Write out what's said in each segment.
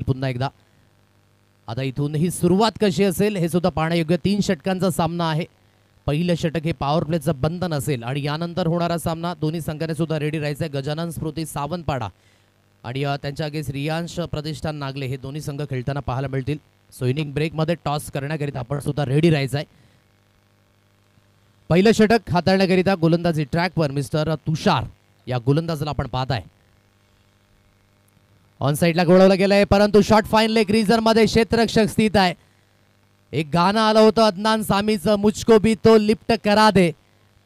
पुन्हा एकदा. आता इथून ही सुरुवात कशी असेल हे सुद्धा पाहण्यायोग्य. 3 षटकांचा सामना आहे. पहिलं षटक हे पॉवर प्लेचं बंधन असेल आणि यानंतर होणारा सामना दोन्ही संघाने सुद्धा रेडी राहायचं आहे. गजानन स्मृती सावंतपाडा आणि त्यांच्या अगेन्स्ट रियांश प्रतिष्ठान नागले हे दोन्ही संघ खेळताना पाहायला मिळतील. सो इनिंग ब्रेकमध्ये टॉस करण्याकरिता आपण सुद्धा रेडी राहायचं आहे. पहिलं षटक हाताळण्याकरिता गोलंदाजी ट्रॅकवर मिस्टर तुषार या गोलंदाजाला आपण पाहताय. ऑन साइडला गोळवलं गेलंय परंतु शॉट फाईन लेग रिझन मध्ये क्षेत्ररक्षक स्थित आहे. एक गाणं आलं होतं अदनान सामीचं, मुझको भी तो लिफ्ट करा दे,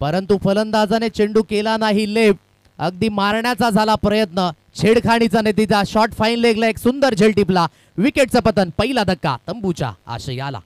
परंतु फलंदाजाने चेंडू केला नाही लेफ्ट. अगदी मारण्याचा झाला प्रयत्न, छेडखाणीचा नतीजा. शॉट फाईन लेगला एक सुंदर झेल टिपला. विकेटचं पतन. पहिला धक्का तंबूच्या आशयाला.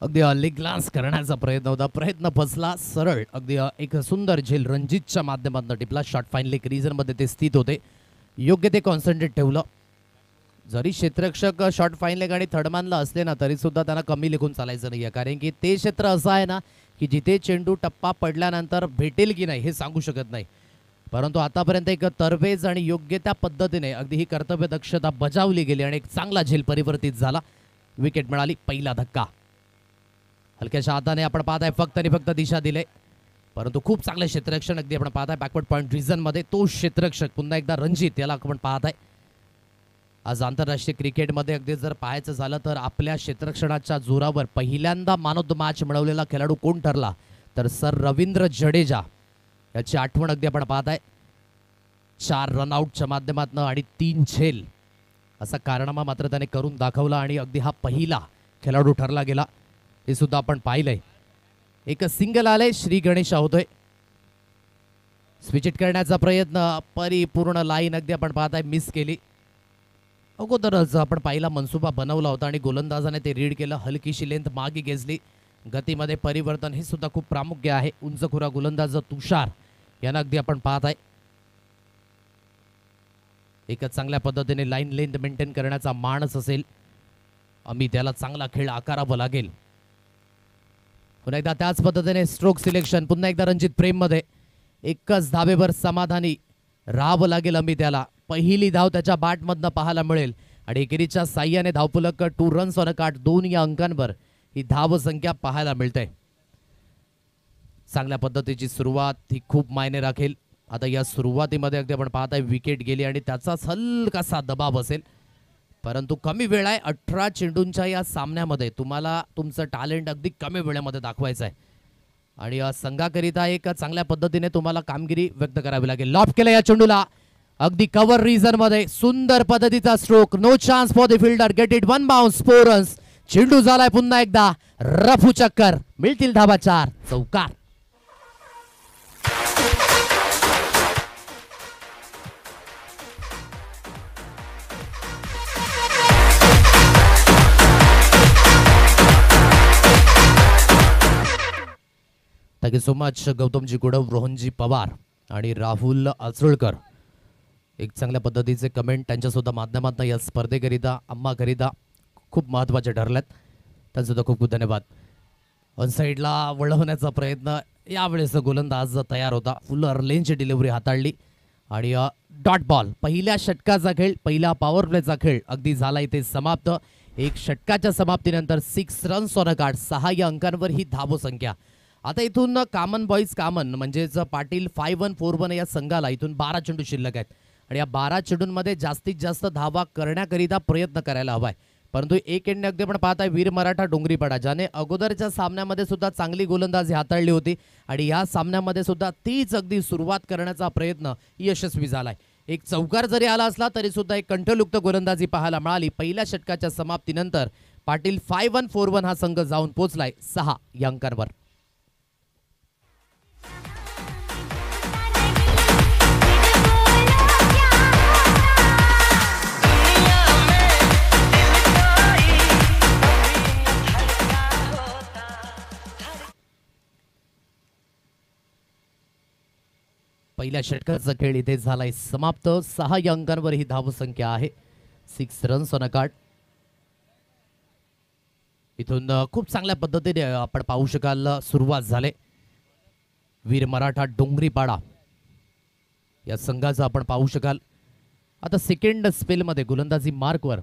अगदी लेग ग्लान्स करण्याचा प्रयत्न होता. प्रयत्न फसला. सरळ अगदी एक सुंदर झेल रणजितच्या माध्यमातून टिपला. शॉट फाईन लेग रिझन मध्ये ते स्थित होते. योग्य ते कॉन्सन्ट्रेट ठेवलं. जरी क्षेत्ररक्षक शॉट फाईन लेग आणि थर्डमॅनला असले ना तरी सुद्धा त्यांना कमी लेखून चालायचं नाहीये, कारण की ते क्षेत्र असं आहे ना की जिथे चेंडू टप्पा पडल्यानंतर भेटेल की नाही हे सांगू शकत नाही. परंतु आतापर्यंत एक तरवेज आणि योग्य त्या पद्धतीने अगदी ही कर्तव्य दक्षता बजावली गेली आणि एक चांगला झेल परिवर्तित झाला. विकेट मिळाली. पहिला धक्का. हलक्याच्या हाताने आपण पाहताय फक्त आणि फक्त दिशा दिले, परंतु खूप चांगले क्षेत्ररक्षण अगदी आपण पाहताय बॅकवर्ड पॉईंट रिझन मध्ये. तो क्षेत्ररक्षक पुन्हा एकदा रणजित याला आपण पाहताय. आज आंतरराष्ट्रीय क्रिकेटमध्ये अगदी जर पाहायचं झालं तर आपल्या क्षेत्ररक्षणाच्या जोरावर पहिल्यांदा मॅन ऑफ द मॅच मिळवलेला खेळाडू कोण ठरला तर सर रवींद्र जडेजा याची आठवण अगदी आपण पाहताय. 4 रनआउटच्या माध्यमातून आणि 3 झेल असा कारनामा मात्र त्याने करून दाखवला आणि अगदी हा पहिला खेळाडू ठरला गेला हे सुद्धा आपण पाहिलंय. एक सिंगल आलंय. श्री गणेशा होतोय. स्विच इट करण्याचा प्रयत्न परिपूर्ण लाईन अगदी आपण पाहताय मिस केली. अगोदरच आपण पहिला मनसुबा बनवला होता आणि गोलंदाजाने ते रीड केलं. हलकीशी लेंथ मागे घेतली. गतीमध्ये परिवर्तन हे सुद्धा खूप प्रामुख्य आहे. उंचखुरा गोलंदाज तुषार यांना अगदी आपण पाहताय. एक चांगल्या पद्धतीने लाईन लेंथ मेंटेन करण्याचा माणस असेल अमित याला चांगला खेळ आकारावा लागेल. पुन्हा एकदा त्याच पद्धतीने स्ट्रोक सिलेक्शन. पुन्हा एकदा रणजित प्रेम मध्ये एकच धाबेवर समाधानी राहावं लागेल अमित याला. पहिली धाव त्याच्या बॅटमधनं पाहायला मिळेल आणि एकेरीच्या साह्याने धावफलक 2 रन्स ऑन अ कार्ड 2 या अंकांवर ही धाव संख्या पाहायला मिळते. चांगल्या पद्धतीची सुरुवात ही खूप मायने राखेल. आता या सुरुवातीमध्ये अगदी आपण पाहताय विकेट गेली आणि त्याचाच हलकासा दबाव असेल, परंतु कमी वेळ आहे. 18 चेंडूंच्या या सामन्यामध्ये तुम्हाला तुमचं टॅलेंट अगदी कमी वेळेमध्ये दाखवायचं आहे आणि संघाकरिता एक चांगल्या पद्धतीने तुम्हाला कामगिरी व्यक्त करावी लागेल. लॉफ केलं या चेंडूला अगदी कव्हर रिझन मध्ये. सुंदर पद्धतीचा stroke. No chance for the fielder. Get it 1 bounce 4 runs. चेंडू झालाय पुन्हा एकदा रफू चक्कर. मिळतील धाबा 4. चौकार. थँक्यू सो मच गौतमजी गुडव, रोहनजी पवार आणि राहुल आचोळकर. एक चांगल्या पद्धतीचे कमेंट त्यांच्या सुद्धा माध्यमातून या स्पर्धेकरिता आम्हाकरिता खूप महत्त्वाचे ठरलेत. त्यांचा खूप खूप धन्यवाद. ऑन साईडला वळवण्याचा प्रयत्न यावेळेस गोलंदाज तयार होता. फुल अर्लेनची डिलिव्हरी हाताळली आणि डॉट बॉल. पहिल्या षटकाचा खेळ, पहिला पॉवर प्लेचा खेळ अगदी झाला इथे समाप्त. एक षटकाच्या समाप्तीनंतर 6 रन्स ऑन अ कार्ड 6 या अंकांवर ही धावसंख्या. आता इथून कॉमन बॉईज कॉमन म्हणजेच पाटील 5-1-4-1 या संघाला इथून 12 चेंडू शिल्लक आहेत आणि या 12 चेंडूंमध्ये जास्तीत जास्त धावा करण्याकरिता प्रयत्न करायला हवाय. परंतु एक एंडने अगदी आपण पाहताय वीर मराठा डोंगरीपाडा ज्याने अगोदरच्या सामन्यामध्ये सुद्धा चांगली गोलंदाजी हाताळली होती आणि या सामन्यामध्ये सुद्धा तीच अगदी सुरुवात करण्याचा प्रयत्न यशस्वी झालाय. एक चौकार जरी आला असला तरी सुद्धा एक कंठलुक्त गोलंदाजी पाहायला मिळाली. पहिल्या षटकाच्या समाप्तीनंतर पाटील 5141 हा संघ जाऊन पोहोचलाय 6 या अंकांवर. पहिल्या षटकाचा खेळ इथे झालाय समाप्त. 6 या अंकांवर ही धावसंख्या आहे. 6 रन्स ऑन अ कार्ड. इथून खूप चांगल्या पद्धतीने आपण पाहू शकाल सुरुवात झाले. वीर मराठा डोंगरीपाडा या संघाचं आपण पाहू शकाल. आता सेकंड स्पेलमध्ये गोलंदाजी मार्कवर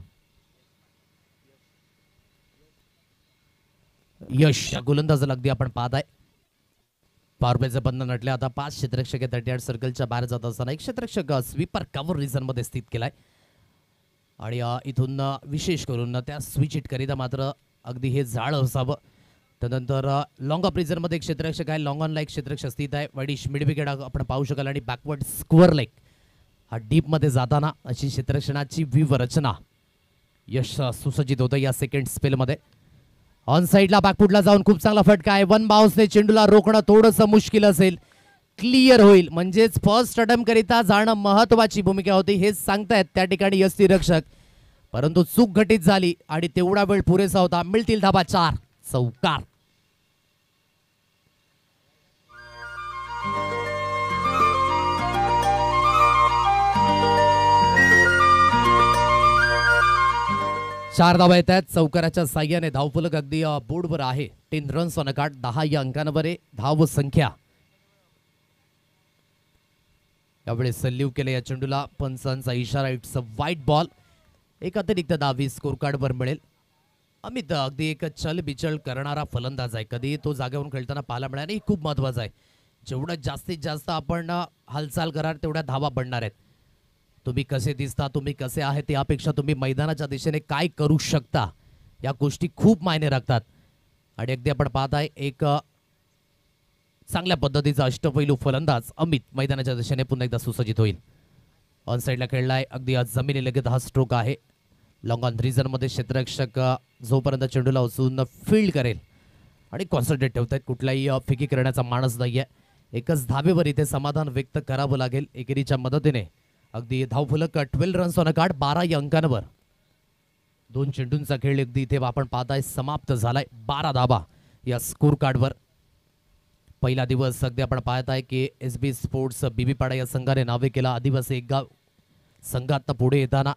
यश गोलंदाजाला अगदी आपण पाहत आहे. पारबेचं बंधन अटले. आता 5 क्षेत्ररक्षक 38 सर्कलच्या बाहेर जात असताना एक क्षेत्ररक्षक स्वीपर कव्हर रिझन मध्ये स्थित केलाय आणि इथून विशेष करून त्या स्विच हिट करिता मात्र अगदी हे जाळ असावं. त्यानंतर लॉंग ऑफ रिझन मध्ये एक क्षेत्ररक्षक आहे. लॉंग ऑन ला एक क्षेत्ररक्षक स्थित आहे. वाईडिश मिड विकेट आपण पाहू शकाल आणि बॅकवर्ड स्क्वेअर लेग हा डीप मध्ये जाताना अशी क्षेत्ररक्षणाची व्यूहरचना यश सुसज्जित होतं या सेकंड स्पेल मध्ये. ऑन साइडला बॅकफुटला जाऊन खूप चांगला फटका आहे. वन बाउन्सने चेंडूला रोखणं थोडंसं मुश्किल असेल. क्लिअर होईल म्हणजेच फर्स्ट अटेम्प्ट करिता जाणं महत्वाची भूमिका होती हेच सांगतायत त्या ठिकाणी यष्टिरक्षक. परंतु चूक घटित झाली आणि तेवढा वेळ पुरेसा होता. मिळतील धाबा 4 चौकार. चार धावा येत आहेत. चौकाराच्या साह्याने धावफलक अगदी बोर्डवर आहे. 10 रन्स ऑन अ कार्ड. 10 या अंकांवर धाव संख्या. यावेळेस सल्ल्यू केले या चेंडूला. पंचांचा इशारा. इट्स अ वाईट बॉल. एक अतिरिक्त धाव स्कोर कार्डवर मिळेल. अमित अगदी एक चल बिचल करणारा फलंदाज आहे. कधी तो जागेवरून खेळताना पाहायला मिळाला. खूप महत्वाचं आहे. जेवढं जास्तीत जास्त आपण हालचाल कराल तेवढ्या धावा बनणार आहेत. तुम्ही कसे दिसता, तुम्ही कसे आहेत यापेक्षा तुम्ही मैदानाच्या दिशेने काय करू शकता या गोष्टी खूप मायने राखतात. आणि अगदी आपण पाहत आहे एक चांगल्या पद्धतीचा अष्टपैलू फलंदाज अमित मैदानाच्या दिशेने पुन्हा एकदा सुसज्जित होईल. ऑन साइडला खेळलाय. अगदी जमिनीलगत हा स्ट्रोक आहे. लॉंग ऑन रिझन मध्ये क्षेत्ररक्षक जोपर्यंत चेंडूला उचलून फील्ड करेल आणि कॉन्सन्ट्रेट ठेवतायत. कुठलाही फिकी करण्याचा मानस नाहीये. एकच धावेवर इथे समाधान व्यक्त करावं लागेल. एकेरीच्या मदतीने अगदी धावफलक 12 रन्स ऑन अ कार्ड. 12 या अंकांवर 2 चेंडूंचा खेळ अगदी इथे आपण पाहताय समाप्त झालाय. 12 धाबा या स्कोर कार्डवर. पहिला दिवस अगदी आपण पाहत आहे की SB स्पोर्ट्स बीबीपाडा या संघाने नावे केला. आदिवासी एक गाव संघात पुढे येताना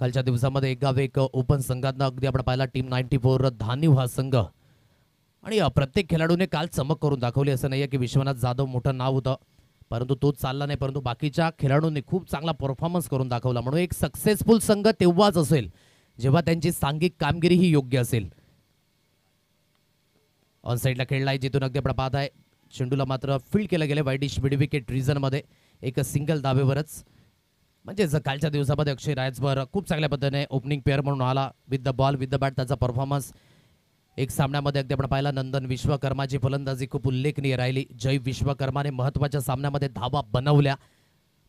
कालच्या दिवसामध्ये एक गाव एक ओपन संघात अगदी आपण पाहिला टीम 94 धानिव हा संघ. आणि प्रत्येक खेळाडूने काल चमक करून दाखवली. असं नाहीये की विश्वनाथ जाधव मोठं नाव होतं परंतु तोच चालला नाही. परंतु बाकीच्या खेळाडूंनी खूप चांगला परफॉर्मन्स करून दाखवला. म्हणून एक सक्सेसफुल संघ तेव्हाच असेल जेव्हा त्यांची सांघिक कामगिरी ही योग्य असेल. ऑन साइडला खेळलाय जिथून अगदी आपण पाहत आहे चेंडूला मात्र फील्ड केलं गेलं. वाईडिश मिड विकेट रिझन मध्ये एक सिंगल धावेवरच. म्हणजेच कालच्या दिवसामध्ये अक्षय रायचभर खूप चांगल्या पद्धतीने ओपनिंग पेअर म्हणून आला. With the ball with the bat त्याचा परफॉर्मन्स. एक सामन्यामध्ये अगदी आपण पाहिला नंदन विश्वकर्माची फलंदाजी खूप उल्लेखनीय राहिली. जय विश्वकर्माने महत्वाच्या सामन्यामध्ये धावा बनवल्या.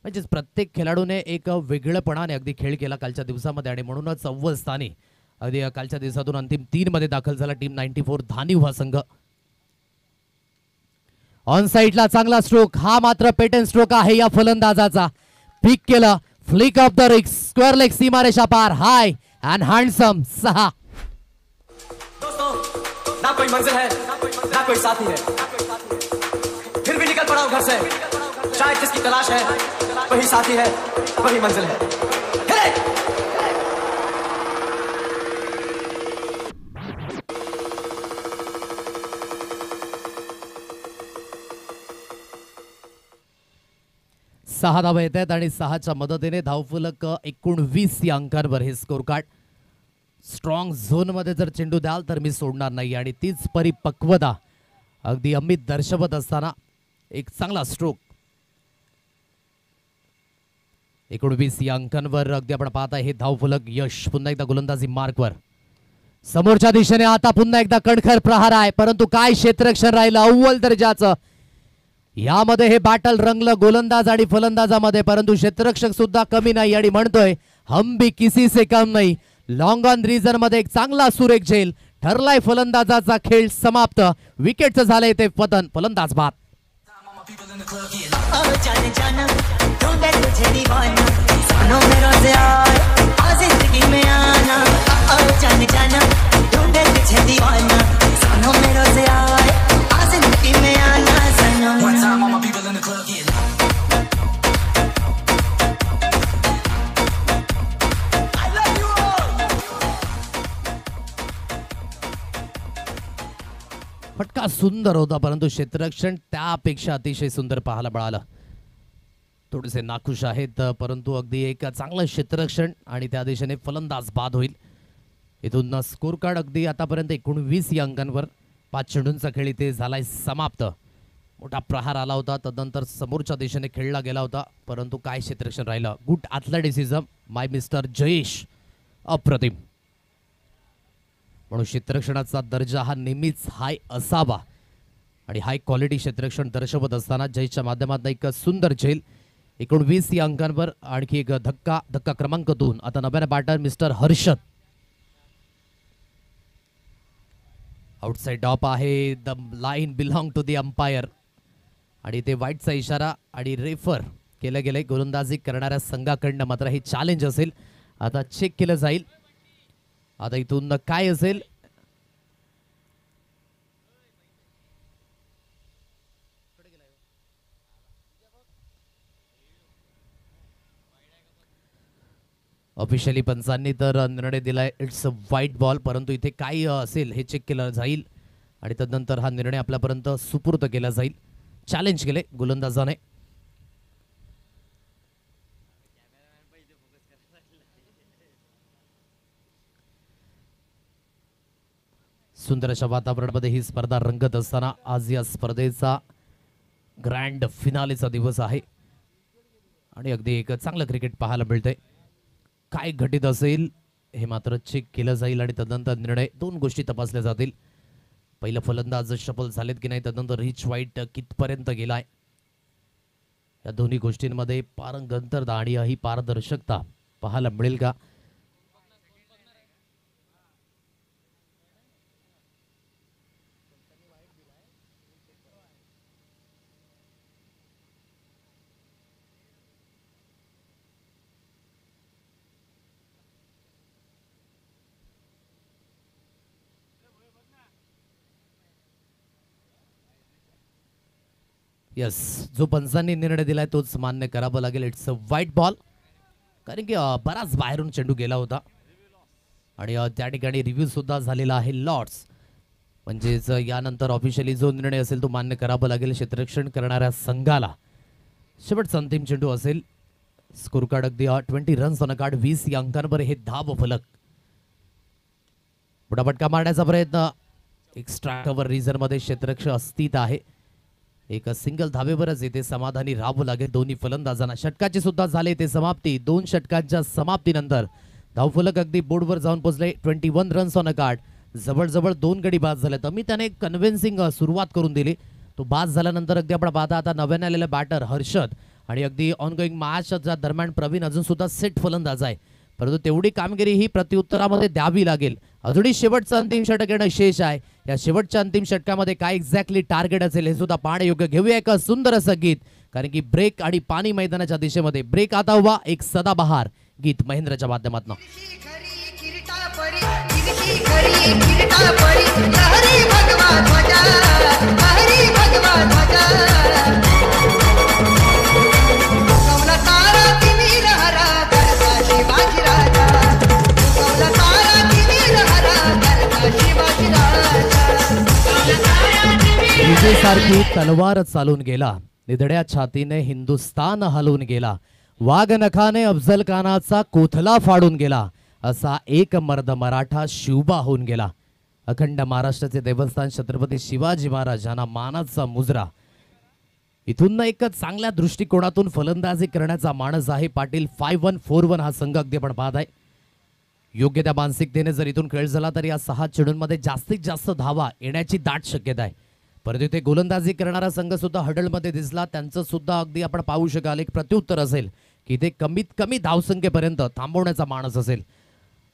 म्हणजेच प्रत्येक खेळाडूने एक वेगळेपणाने अगदी खेळ केला कालच्या दिवसामध्ये आणि म्हणूनच अव्वल स्थानी अगदी कालच्या दिवसातून अंतिम 3 मध्ये दाखल झाला टीम 94 धानिव हा संघ. ऑन साइडला चांगला स्ट्रोक. हा मात्र पेटन स्ट्रोक आहे या फलंदाजाचा. पिक केलं. फ्लिक ऑफ द रिक्स. स्क्वेअर लेग सीमारेषा पार. हाय अँड हँडसम. 6. ना कोई मंजिल है ना कोई साथी है, फिर भी निकल पड़ा हूं घर से. शायद जिसकी तलाश है वही साथी है वही मंजिल है. सहा धावा येत आहेत आणि 6च्या मदतीने धावफलक 19 या अंकांवर हे स्कोर कार्ड. स्ट्रॉंग झोन मध्ये जर चेंडू द्याल तर मी सोडणार नाही आणि तीच परिपक्वता अगदी अमित दर्शवत असताना एक चांगला स्ट्रोक. 19 या अंकांवर अगदी आपण पाहताय हे धावफलक. यश पुन्हा एकदा गोलंदाजी मार्कवर. समोरच्या दिशेने आता पुन्हा एकदा कणखर प्रहार आहे परंतु काय क्षेत्ररक्षण राहिलं अव्वल दर्जाचं. यामध्ये हे बॅटल रंगलं गोलंदाज आणि फलंदाजामध्ये परंतु क्षेत्ररक्षक सुद्धा कमी नाही आणि म्हणतोय हम भी किसी से कम नहीं. लॉंग ऑन रिझन मध्ये एक चांगला सुरेख झेल. ठरलाय फलंदाजाचा खेळ समाप्त. विकेटचं झालंय ते पतन. फलंदाज बाद. फटका सुंदर होता परंतु क्षेत्ररक्षण त्यापेक्षा अतिशय सुंदर पाहायला मिळालं. थोडेसे नाखुश आहेत परंतु अगदी एक चांगलं क्षेत्ररक्षण आणि त्या दिशेने फलंदाज बाद होईल. इथून स्कोर कार्ड अगदी आतापर्यंत 19 या अंकांवर. 5 चेंडूंचा खेळ इथे झालाय समाप्त. मोठा प्रहार आला होता तदनंतर समोरच्या दिशेने खेळला गेला होता परंतु काय क्षेत्ररक्षण राहिलं. गुड ॲथलेटिसिझम माय मिस्टर जयेश. अप्रतिम. म्हणून क्षेत्ररक्षणाचा दर्जा हा नेहमीच हाय असावा आणि हाय क्वालिटी क्षेत्ररक्षण दर्शवत असताना जयच्या माध्यमातून एक सुंदर झेल. 19 या अंकांवर आणखी एक धक्का क्रमांक 2. आता नव्याने बॅटर मिस्टर हर्षद. आउटसाइड डॉप आहे. The line belong to the umpire आणि ते वाईटचा इशारा आणि रेफर केलं गेलंय. गोलंदाजी करणाऱ्या संघाकडनं मात्र हे चॅलेंज असेल. आता चेक केलं जाईल. आता इथून काय असेल. ऑफिशियली पंचांनी तर निर्णय दिलाय इट्स अ व्हाईट बॉल परंतु इथे काय असेल हे चेक केलं जाईल आणि तदनंतर हा निर्णय आपल्यापर्यंत सुपूर्द केला जाईल. चॅलेंज केले गोलंदाजाने. सुंदर अशा वातावरणामध्ये ही स्पर्धा रंगत असताना आज या स्पर्धेचा ग्रँड फिनालेचा दिवस आहे आणि अगदी एक चांगलं क्रिकेट पाहायला मिळतंय. काय घटित असेल हे मात्र चेक केलं जाईल आणि तदनंतर निर्णय. 2 गोष्टी तपासल्या जातील. पहिलं फलंदाज सफल झालेत की नाही तदनंतर रिच वाईट कितपर्यंत गेलाय. या दोन्ही गोष्टींमध्ये पारंगतता आणि ही पारदर्शकता पाहायला मिळेल का. यस, जो पंचांनी निर्णय दिलाय तोच मान्य करावा लागेल. इट्स अ व्हाईट बॉल कारण की बराच बाहेरून चेंडू गेला होता आणि त्या ठिकाणी रिव्ह्यू सुद्धा झालेला आहे. लॉर्ड्स म्हणजेच यानंतर ऑफिशियली जो निर्णय असेल तो मान्य करावा लागेल क्षेत्ररक्षण करणाऱ्या संघाला. शेवटचा अंतिम चेंडू असेल. स्कोर कार्ड अगदी 20 रन्स ऑन कार्ड. 20 या अंकांवर हे धाव फलक. मोठा फटका मारण्याचा प्रयत्न. एक स्ट्रायकवर रिझर्व्हमध्ये क्षेत्ररक्षक अस्तित आहे. एक सिंगल धावेवरच येथे समाधानी राहावं लागेल दोन्ही फलंदाजांना. षटकाची सुद्धा झाले ते समाप्ती. 2 षटकांच्या समाप्तीनंतर धावफलक अगदी बोर्डवर जाऊन पोहोचले. 21 रन्स ऑन अ कार्ड. जवळजवळ 2 गडी बाद झाले. तर मी त्याने कन्व्हिन्सिंग सुरुवात करून दिली. तो बाद झाल्यानंतर अगदी आपण पाहता आता नव्याने आलेला बॅटर हर्षद आणि अगदी ऑनगोईंग मॅचच्या दरम्यान प्रवीण अजून सुद्धा सेट फलंदाज आहे परंतु तेवढी कामगिरी ही प्रत्युत्तरामध्ये द्यावी लागेल. अजूनही शेवटचं अंतिम षटक येणं शेष आहे. या शेवटच्या अंतिम षटकामध्ये काय एक्झॅक्टली टार्गेट असेल हे सुद्धा पाहणे योग्य. घेऊया एक सुंदर असं गीत कारण की ब्रेक आणि पाणी मैदानाच्या दिशेमध्ये ब्रेक आता हुआ एक सदाबहार गीत महेंद्रच्या माध्यमातून. विजयसारखी तलवार चालून गेला. निधड्या छातीने हिंदुस्तान हलवून गेला. वाघ नखाने अफजल खानाचा कोथला फाडून गेला. असा एक मर्द मराठा शिवबा होऊन गेला. अखंड महाराष्ट्राचे देवस्थान छत्रपती शिवाजी महाराज यांना मानाचा मुजरा. इथून एक चांगल्या दृष्टिकोनातून फलंदाजी करण्याचा माणस आहे पाटील. 5-1-4-1 हा संघ अगदी आपण पाहत आहे. योग्य त्या मानसिकतेने जर इथून खेळ झाला तर या 6 चेंडूंमध्ये जास्तीत जास्त धावा येण्याची दाट शक्यता आहे. परंतु इथे गोलंदाजी करणारा संघ सुद्धा हडलमध्ये दिसला. त्यांचं सुद्धा अगदी आपण पाहू शकाल एक प्रत्युत्तर असेल की ते कमीत कमी धावसंख्येपर्यंत थांबवण्याचा माणस असेल.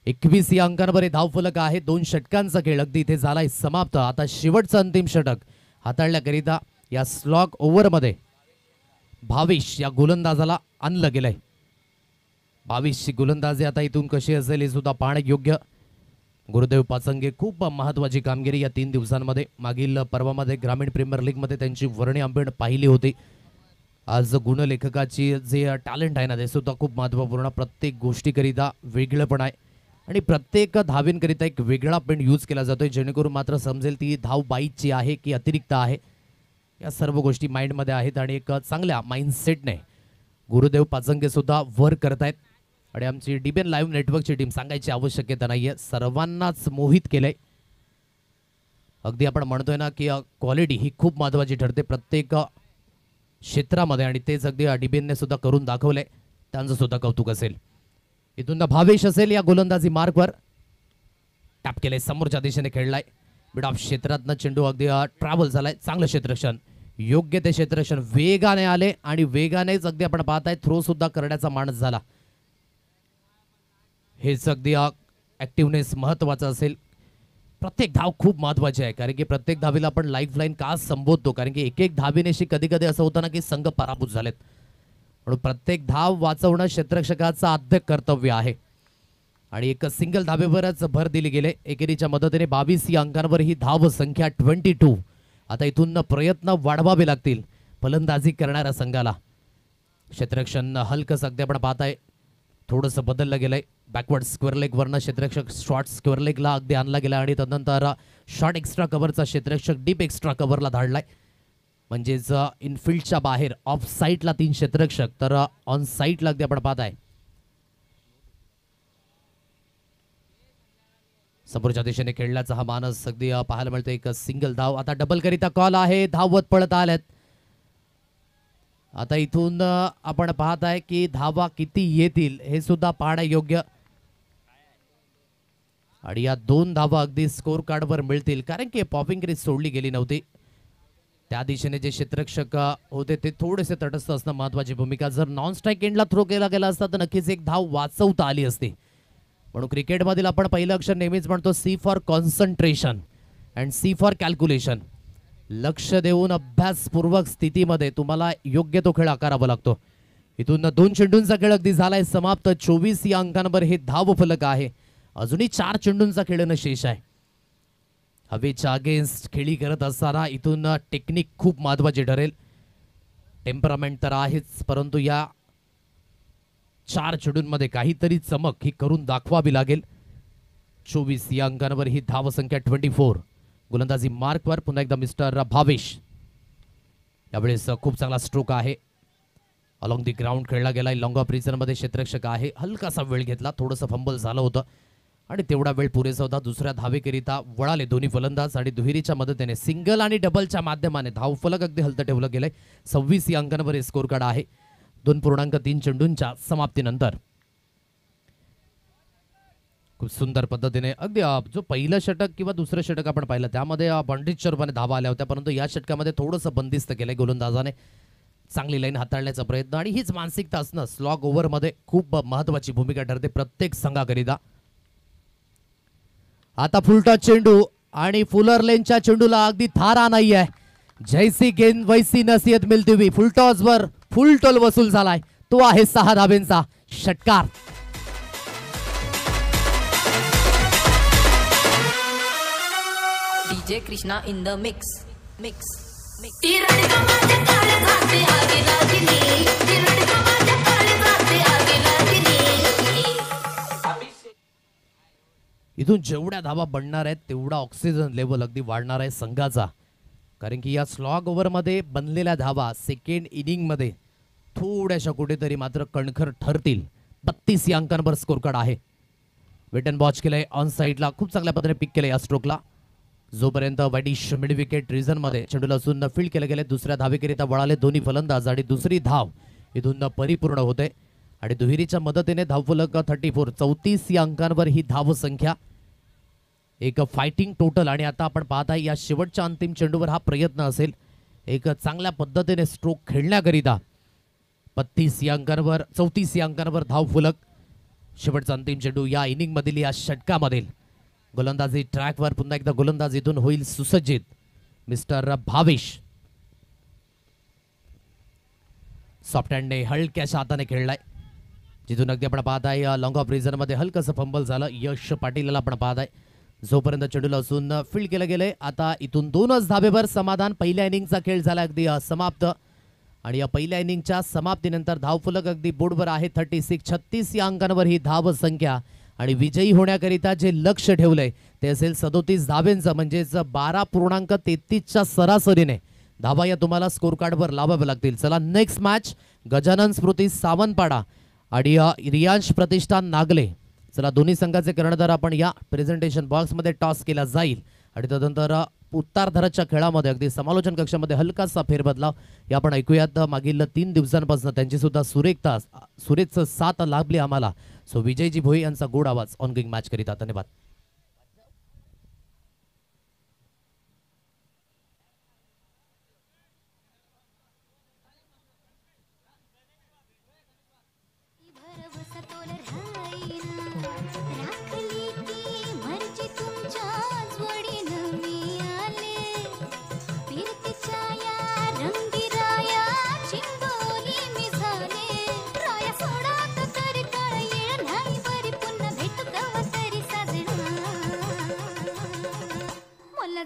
21 या अंकांवर हे धावफलक आहे. 2 षटकांचा खेळ अगदी इथे झालाय समाप्त. आता शेवटचं अंतिम षटक हाताळण्याकरिता या स्लॉग ओव्हरमध्ये 22 या गोलंदाजाला आणलं गेलंय. 22 ची गोलंदाजी आता इथून कशी असेल हे सुद्धा पाहणं योग्य. गुरुदेव पाचंगे खूप महत्त्वाची कामगिरी या 3 दिवसांमध्ये. मागील पर्वामध्ये ग्रामीण प्रीमियर लीगमध्ये त्यांची वर्णी आपण पाहिली होती. आज गुणलेखकाची जे टॅलेंट आहे ना ते सुद्धा खूप महत्त्वपूर्ण. प्रत्येक गोष्टीकरिता वेगळं पण आहे आणि प्रत्येक धावींकरिता एक वेगळा पेन यूज केला जातोय जेणेकरून मात्र समजेल ती धाव बाईची आहे की अतिरिक्त आहे. या सर्व गोष्टी माइंडमध्ये आहेत आणि एक चांगल्या माइंडसेटने गुरुदेव पाचंगे सुद्धा वर्क करत आहेत. आणि आमची डीबीएन लाईव्ह नेटवर्कची टीम सांगायची आवश्यकता नाही आहे, सर्वांनाच मोहित केलंय. अगदी आपण म्हणतोय ना की क्वालिटी ही खूप महत्त्वाची ठरते प्रत्येक क्षेत्रामध्ये आणि तेच अगदी डीबीएनने सुद्धा करून दाखवलंय. त्यांचं सुद्धा कौतुक असेल. इथून भावेश असेल या गोलंदाजी मार्कवर टॅप केलंय, समोरच्या दिशेने खेळलाय. मिड ऑफ क्षेत्रातनं चेंडू अगदी ट्रॅव्हल झालाय. चांगलं क्षेत्ररक्षण, योग्य ते क्षेत्ररक्षण, वेगाने आले आणि वेगानेच अगदी आपण पाहताय थ्रो सुद्धा करण्याचा मानस झाला. हेच अगदी ॲक्टिव्हनेस महत्त्वाचं असेल. प्रत्येक धाव खूप महत्त्वाची आहे कारण की प्रत्येक धावीला आपण लाईफलाईन का संबोधतो कारण की एक एक धावीनेशी कधी कधी असं होतं ना की संघ पराभूत झालेत. म्हणून प्रत्येक धाव वाचवणं क्षेत्ररक्षकाचं आद्य कर्तव्य आहे आणि एक सिंगल धावेवरच भर दिली गेले. एकेरीच्या मदतीने 22 या अंकांवर ही धाव संख्या 22. आता इथून प्रयत्न वाढवावे लागतील फलंदाजी करणाऱ्या संघाला. क्षेत्ररक्षण हलकं अगदी आपण पाहताय थोडंसं बदललं गेलंय. बॅकवर्ड स्क्वेअर लेग वरनं क्षेत्ररक्षक शॉर्ट स्क्वेअर लेगला अगदी आणला गेला आणि तदनंतर शॉर्ट एक्स्ट्रा कव्हरचा क्षेत्ररक्षक डीप एक्स्ट्रा कव्हरला धाडलाय. म्हणजेच इनफिल्डच्या बाहेर ऑफ साईडला 3 क्षेत्ररक्षक तर ऑन साईडला अगदी आपण पाहताय समोरच्या दिशेने खेळण्याचा हा मानस अगदी पाहायला मिळतो. एक सिंगल धाव. आता डबल करिता कॉल आहे. धावत पळत आल्यात. आता इथून आपण पाहताय की धावा किती येतील हे सुद्धा पाहणं योग्य आणि या 2 धावा अगदी स्कोर कार्डवर मिळतील कारण की पॉपिंग क्रीज सोडली गेली नव्हती. त्या दिशेने जे क्षेत्ररक्षक होते ते थोडेसे तटस्थ असणं महत्त्वाची भूमिका. जर नॉन स्ट्राईक एंडला थ्रो केला गेला असता तर नक्कीच एक धाव वाचवता आली असती. म्हणून क्रिकेटमधील आपण पहिलं अक्षर नेहमीच म्हणतो C for concentration and C for calculation. लक्ष देऊन अभ्यासपूर्वक स्थितीमध्ये तुम्हाला योग्य तो खेळ आकारावा लागतो. इथून 2 चेंडूंचा खेळ अगदी झालाय समाप्त. 24 या अंकांवर हे धाव फलक आहे. अजूनही 4 चेंडूंचा खेळणं शेष आहे. हवेच्या अगेन्स्ट खेळी करत असताना इथून टेक्निक खूप महत्त्वाची ठरेल. टेम्परामेंट तर आहेच परंतु या 4 चेंडूंमध्ये काहीतरी चमक ही करून दाखवावी लागेल. 24 या अंकांवर ही धाव संख्या 24. गोलंदाजी मार्कवर पुन्हा एकदा मिस्टर भावेश. यावेळेस खूप चांगला स्ट्रोक आहे. अलॉंग दी ग्राउंड खेळला गेलाय. लॉंग ऑफ रिझनमध्ये क्षेत्ररक्षक आहे. हलकासा वेळ घेतला, थोडंसं फंबल झालं होतं आणि तेवढा वेळ पुरेसा होता. दुसऱ्या धावेकरिता वळाले दोन्ही फलंदाज आणि दुहेरीच्या मदतीने सिंगल आणि डबलच्या माध्यमाने धावफलक अगदी हलतं ठेवलं गेलंय. 26 या अंकांवर हे स्कोर कार्ड आहे 2.3 चेंडूंच्या समाप्तीनंतर. खूप सुंदर पद्धतीने अगदी जो पहिलं षटक किंवा दुसरं षटक आपण पाहिलं त्यामध्ये बंडितच्या रूपाने धावा आल्या होत्या परंतु या षटकामध्ये थोडंसं बंदिस्त केलंय गोलंदाजाने. चांगली लाईन हाताळण्याचा प्रयत्न आणि हीच मानसिकता असणं स्लॉग ओव्हरमध्ये खूप महत्त्वाची भूमिका ठरते प्रत्येक संघाकरिता. आता फुलटॉस चेंडू आणि फुलर लेनच्या चेंडूला अगदी थारा नाही आहे. जैसी गेंद वैसी नसीहत मिलती हुई. फुलटॉस वर फुल टोल वसूल झालाय. तो आहे 6 धाब्यांचा षटकार. DJ Krishna in the mix. इथून जेवढ्या धावा बनणार आहेत तेवढा ऑक्सिजन लेवल अगदी वाढणार आहे संघाचा कारण की या स्लॉग ओव्हरमध्ये बनलेल्या धावा सेकंड इनिंगमध्ये थोड्याशा कुठेतरी मात्र कणखर ठरतील. 32 या अंकांवर स्कोर कार्ड आहे. वेट अँड वॉच केलंय ऑन साईडला. खूप चांगल्या पद्धतीने पिक केलंय या स्ट्रोकला. जोपर्यंत वाईडिश मिड विकेट रिझनमध्ये चेंडूला असून फील्ड केले गेले. दुसऱ्या धावेकरिता वळाले दोन्ही फलंदाज आणि दुसरी धाव इथून परिपूर्ण होते आणि दुहेरीच्या मदतीने धावफलक 34. 34 या अंकांवर ही धाव संख्या. एक फायटिंग टोटल आणि आता आपण पाहताय या शेवटच्या अंतिम चेंडूवर हा प्रयत्न असेल एक चांगल्या पद्धतीने स्ट्रोक खेळण्याकरिता. 34 या अंकांवर धावफलक शेवटचा अंतिम चेंडू या इनिंग मधील या षटकामधील गोलंदाजी ट्रॅकवर पुन्हा एकदा गोलंदाजीतून होईल सुसज्जित मिस्टर भावेश. सॉफ्ट हँडने हलक्याच्या हाताने खेळलाय, जिथून अगदी आपण पाहत आहे लॉंग ऑफ रिझन मध्ये हलकंसं फंबल झालं. यश पाटीलला आपण पाहत आहे, जोपर्यंत चेंडूला असून फील्ड केलं गेलंय. आता इथून 2च धाबेवर समाधान. पहिल्या इनिंगचा खेळ झाला अगदी समाप्त आणि या पहिल्या इनिंगच्या समाप्तीनंतर धावफलक अगदी बोर्डवर आहे 36 या अंकांवर ही धाव संख्या. आणि विजयी होण्याकरिता जे लक्ष ठेवलंय ते असेल 37 धाब्यांचं, म्हणजेच 12.33च्या सरासरीने धावा या तुम्हाला स्कोर कार्डवर लावाव्या लागतील. चला नेक्स्ट मॅच गजानन स्मृती सावंतपाडा आणि रियांश प्रतिष्ठान नागले. चला दोन्ही संघाचे कर्णधार आपण या प्रेझेंटेशन बॉक्समध्ये टॉस केला जाईल आणि त्यानंतर उत्तरार्धाच्या खेळामध्ये अगदी समालोचन कक्षामध्ये हलकासा फेरबदलाव या आपण ऐकूयात. मागील 3 दिवसांपासून त्यांची सुद्धा सुरेख साथ लाभली आम्हाला. सो विजयजी भोई यांचा गोड आवाज ऑनगोइंग मॅच करिता. धन्यवाद.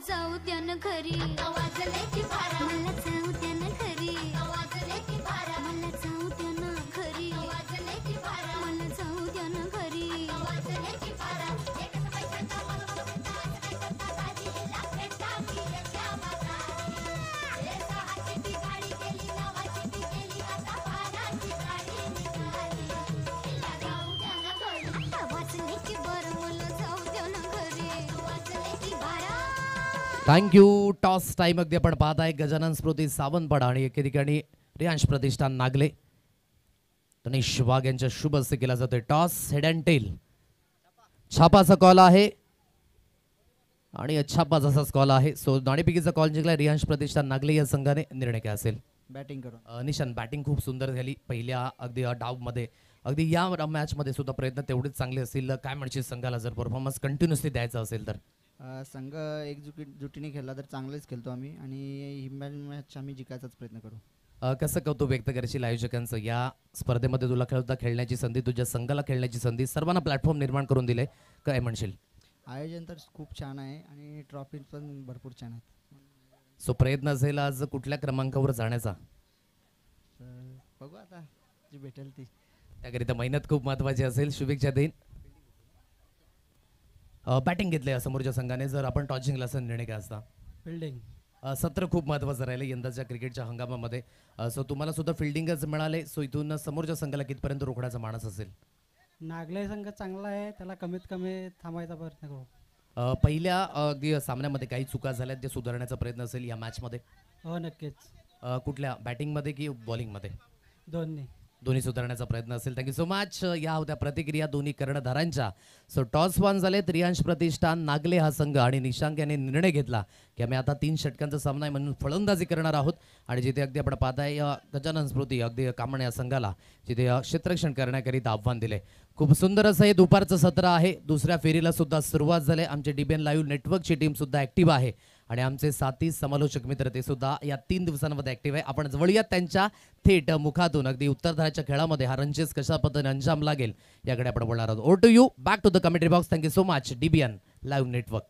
जाऊ त्यानं घरी आवाजले की भारा, मला जाऊ त्यानं घरी आवाजले की भारा, मला जाऊ त्यानं घरी आवाजले की भारा, मला जाऊ त्यानं घरी आवाजले की भारा. एकच पैशाचा मला गाडीला भेटा मी त्या बाजारी, एका हाती गाडी गेली नावाची ती गेली, आता भाराची गाडी निघाली. मला जाऊ त्यानं घरी आवाजले की भारा, मला जाऊ त्यानं घरी आवाजले की भारा. थँक्यू. टॉस टाइम अगदी आपण पाहत आहे गजानन स्मृती सावंतपाडा आणि एके ठिकाणी रियांश प्रतिष्ठान नागले. तनिष वाघ यांच्या शुभ हस्ते केला जातोय टॉस. हेड अँड टेल छापाचा कॉल आहे आणि छापाचा असाच कॉल आहे. सो नाणेफेकीचा कॉल जिंकला रियांश प्रतिष्ठान नागले या संघाने. निर्णय काय असेल? बॅटिंग करून निशान बॅटिंग खूप सुंदर झाली पहिल्या अगदी डावमध्ये. अगदी या मॅच मध्ये सुद्धा प्रयत्न तेवढेच चांगले असतील. काय म्हणशील संघाला जर परफॉर्मन्स कंटिन्युअसली द्यायचा असेल तर? संघ जुटीने खेळला तर चांगलेच खेळतो आम्ही आणि ही मॅच आम्ही जिंकायचाच प्रयत्न करू. कसं कौतुक व्यक्त करशील आयोजकांचं? या स्पर्धेमध्ये तुला खेळण्याची संधी, तुझ्या संघाला खेळण्याची संधी, सर्वांना प्लॅटफॉर्म निर्माण करून दिले. काय म्हणशील? आयोजन तर खूप छान आहे आणि ट्रॉफी पण भरपूर छान आहेत. सो प्रयत्न असेल आज कुठल्या क्रमांकावर जाण्याचा? बघू आता जी भेटेल ती. त्याकरिता मेहनत खूप महत्वाची असेल. शुभेच्छा देईन. बॅटिंग घेतलंय समोरच्या संघाने. जर आपण टॉस जिंकला असेल निर्णय काय असता? फिल्डिंग. सत्र खूप महत्त्वाचं राहिलं यंदाच्या क्रिकेटच्या हंगामामध्ये. सो तुम्हाला सुद्धा फिल्डिंगच मिळाले. सो इथून समोरच्या संघाला कितपर्यंत रोखण्याचा मानस असेल? नागले संघ चांगला आहे, त्याला कमीत कमी थांबायचा प्रयत्न करू. पहिल्या अगदी सामन्यामध्ये काही चुका झाल्यात ते सुधारण्याचा प्रयत्न असेल या मॅचमध्ये? हो नक्कीच. कुठल्या, बॅटिंगमध्ये की बॉलिंगमध्ये? दोन्ही सुधारण्याचा प्रयत्न असेल. Thank you so much. या होत्या प्रतिक्रिया दोन्ही कर्णधारांच्या. सो टॉस वन झाले. रियांश प्रतिष्ठान नागले हा संघ आणि निशांक याने निर्णय घेतला की आम्ही आता 3 षटकांचा सामना आहे म्हणून फलंदाजी करणार आहोत. आणि जिथे अगदी आपण पाहताय गजानन स्मृती अगदी कामणे या संघाला जिथे क्षेत्ररक्षण करण्याकरिता आव्हान दिले. खूप सुंदर असं हे दुपारचं सत्र आहे. दुसऱ्या फेरीला सुद्धा सुरुवात झाली. आमचे DBN लाईव्ह नेटवर्कची टीम सुद्धा ऍक्टिव्ह आहे आणि आमचे साथी समालोचक मित्र ते सुद्धा या 3 दिवसांमध्ये ऍक्टिव्ह आहे. आपण जवळूयात त्यांच्या थेट मुखातून अगदी उत्तरार्धाच्या खेळामध्ये हा रंजेस कशा पद्धतीने अंजाम लागेल याकडे आपण बोलणार आहोत. Over to you, back to the commentary box. Thank you so much DBN live network.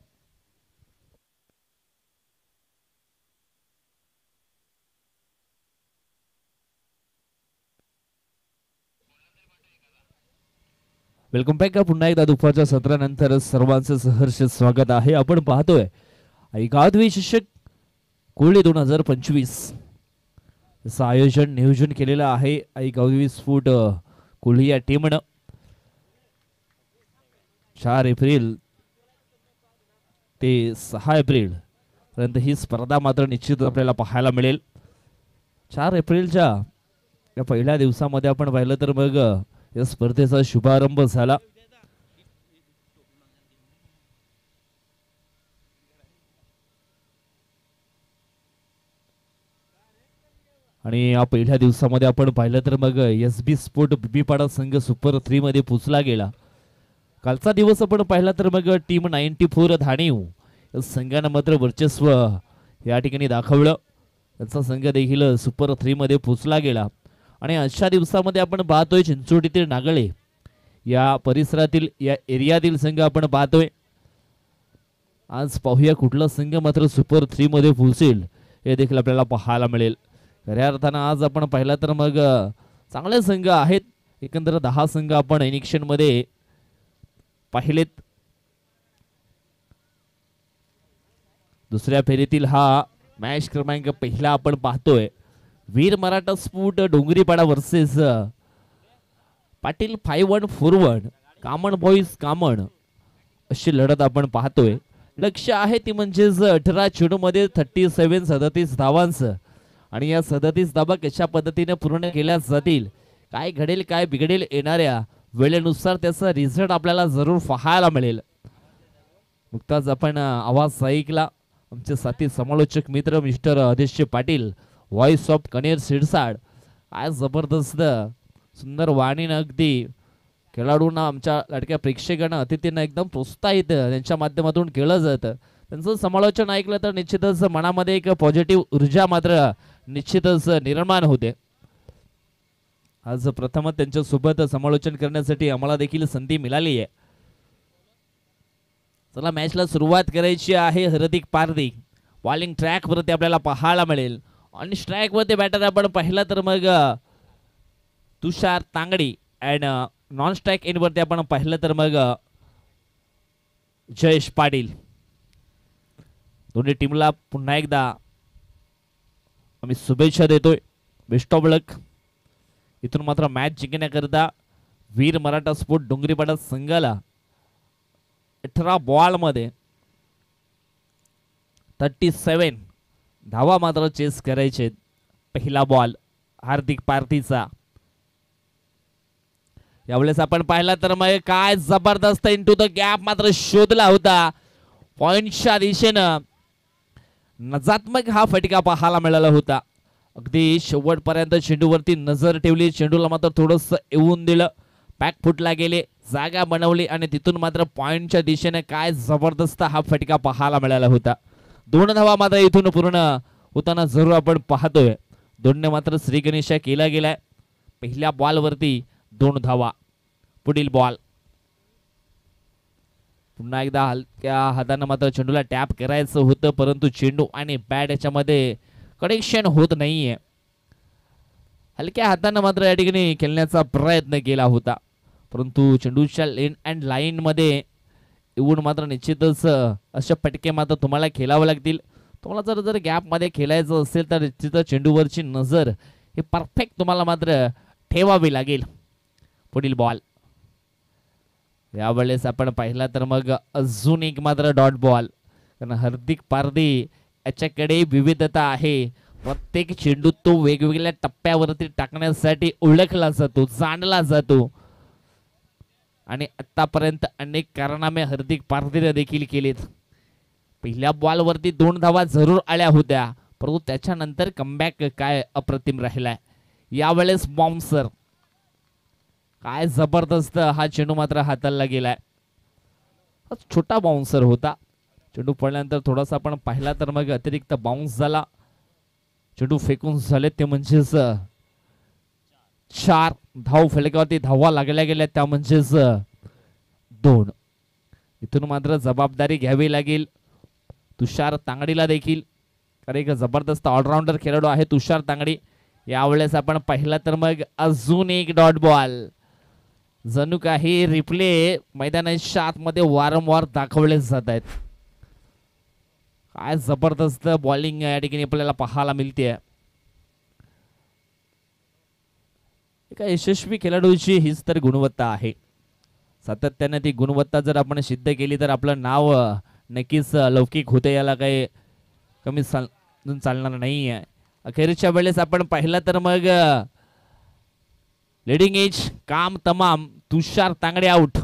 Welcome back. पुन्हा एकदा दुपारच्या सत्रानंतर सर्वांचं सहर्ष स्वागत आहे. आपण पाहतोय ऐकादवी चषक कोळी 2025 असं आयोजन नियोजन केलेलं आहे ऐकादवी स्फोट कोळी या टीमनं. 4 एप्रिल ते 6 एप्रिल पर्यंत ही स्पर्धा मात्र निश्चित आपल्याला पाहायला मिळेल. 4 एप्रिलच्या या पहिल्या दिवसामध्ये आपण पाहिलं तर मग या स्पर्धेचा शुभारंभ झाला. आणि या पहिल्या दिवसामध्ये आपण पाहिलं तर मग SB स्पोर्ट बीबीपाडा संघ सुपर 3 मध्ये पोचला गेला. कालचा दिवस आपण पाहिला तर मग टीम 94 धाणीव या संघानं मात्र वर्चस्व या ठिकाणी दाखवलं. त्यांचा संघ देखील सुपर 3 मध्ये पोचला गेला. आणि अशा दिवसामध्ये आपण पाहतोय चिंचोटीतील नागळे या परिसरातील या एरियातील संघ आपण पाहतोय. आज पाहूया कुठला संघ मात्र सुपर 3 मध्ये पोहोचेल हे देखील आपल्याला पाहायला मिळेल. खऱ्या अर्थानं आज आपण पाहिला तर मग चांगले संघ आहेत. एकंदर 10 संघ आपण एनिक्शन मध्ये पाहिलेत. दुसऱ्या फेरीतील हा मॅच क्रमांक पहिला आपण पाहतोय. वीर मराठा स्फूट डोंगरीपाडा वर्सेस पाटील 5141 कामण बॉईज कामण अशी लढत आपण पाहतोय. लक्ष आहे ती म्हणजेच 18 चेंडू मध्ये 37 धावांचं. आणि या 37 धावा कशा पद्धतीने पूर्ण केल्या जातील, काय घडेल काय बिघडेल येणाऱ्या वेळेनुसार त्याचा रिझल्ट आपल्याला जरूर पाहायला मिळेल. नुकताच आपण आवाज ऐकला आमचे साथी समालोचक मित्र मिस्टर अधेश पाटील व्हॉइस ऑफ कनेर शिरसाड. आज जबरदस्त सुंदर वाणीनं अगदी खेळाडूंना आमच्या लाडक्या प्रेक्षकांना अतिथींना एकदम प्रोत्साहित त्यांच्या माध्यमातून केलं जातं. त्यांचं समालोचन ऐकलं तर निश्चितच मनामध्ये एक पॉझिटिव्ह ऊर्जा मात्र निश्चितच निर्माण होते. आज प्रथमच त्यांच्या सोबत समालोचन करण्यासाठी आम्हाला देखील संधी मिळाली आहे. चला मॅचला सुरुवात करायची आहे. हार्दिक पारधी बॉलिंग ट्रॅक वरती आपल्याला पाहायला मिळेल. आणि स्ट्राईक वरती बॅटर आपण पाहिला तर मग तुषार तांगडी अँड नॉन स्ट्राईक एंड वरती आपण पाहिलं तर मग जयेश पाटील. दोन्ही टीमला पुन्हा एकदा आम्ही शुभेच्छा देतोय. बेस्ट ऑफ लक. इथून मात्र मॅच जिंकण्याकरता वीर मराठा स्पोर्ट डोंगरीपाडा संघाला 18 बॉल मध्ये 37 धावा मात्र चेस करायचे. पहिला बॉल हार्दिक पारधीचा. यावेळेस आपण पाहिला तर मग काय जबरदस्त इनटू द गॅप मात्र शोधला होता. पॉइंटच्या दिशेनं नजात्मक हा फटका पाहायला मिळाला होता. अगदी शेवटपर्यंत चेंडूवरती नजर ठेवली. चेंडूला मात्र थोडंसं येऊन दिलं. पॅक फुटला गेले, जागा बनवली आणि तिथून मात्र पॉइंटच्या दिशेने काय जबरदस्त हा फटका पाहायला मिळाला होता. 2 धावा मात्र इथून पूर्ण होताना जरूर आपण पाहतोय. 2ने मात्र श्रीगणेशा केला गेलाय. पहिल्या बॉलवरती 2 धावा. पुढील बॉल पुन्हा एकदा हलक्या हाताने मात्र चेंडूला टॅप करायचं होतं, परंतु चेंडू आणि बॅट याच्यामध्ये कनेक्शन होत नाहीये. हलक्या हाताने मात्र या ठिकाणी खेळण्याचा प्रयत्न केला होता, परंतु चेंडूच्या लेन अँड लाईन मध्ये येऊन मात्र निश्चितच अशा फटके मात्र तुम्हाला खेळावे लागतील. तुम्हाला जर गॅप मध्ये खेळायचं असेल तर निश्चितच चेंडूवरची नजर हे परफेक्ट तुम्हाला मात्र ठेवावी लागेल. पुढील बॉल यावेळेस आपण पाहिला तर मग अजून एक मात्र डॉट बॉल. कारण हार्दिक पारधी याच्याकडे विविधता आहे. प्रत्येक चेंडू तो वेगवेगळ्या टप्प्यावरती टाकण्यासाठी ओळखला जातो, जाणला जातो. आणि आतापर्यंत अनेक कारनामे हार्दिक पारधीने देखील केलेत. पहिल्या बॉलवरती 2 धावा जरूर आल्या होत्या, परंतु त्याच्यानंतर कमबॅक काय अप्रतिम राहिलाय. यावेळेस बाउन्सर काय जबरदस्त हा चेंडू मात्र हाताला गेलाय. छोटा बाउन्सर होता. चेंडू पडल्यानंतर थोडासा आपण पाहिला तर मग अतिरिक्त बाउन्स झाला. चेंडू फेकून झाले ते म्हणजेच 4 धाव फलकावरती धावा लागल्या गेल्या त्या म्हणजेच 2. इथून मात्र जबाबदारी घ्यावी लागेल तुषार तांगडीला देखील, कारण एक जबरदस्त ऑलराऊंडर खेळाडू आहे तुषार तांगडी. यावेळेस आपण पाहिला तर मग अजून एक डॉट बॉल. जणू काही रिप्ले मैदानाच्या आतमध्ये वारंवार दाखवले जात आहेत. काय जबरदस्त बॉलिंग या ठिकाणी आपल्याला पाहायला मिळते. एका यशस्वी खेळाडूची हीच तर गुणवत्ता आहे. सातत्याने ती गुणवत्ता जर आपण सिद्ध केली तर आपलं नाव नक्कीच लौकिक होते, याला काही कमी चालणार नाही आहे. अखेरच्या वेळेस आपण पाहिलं तर मग लीडिंग एज काम तमाम तुषार तांगडे आउट.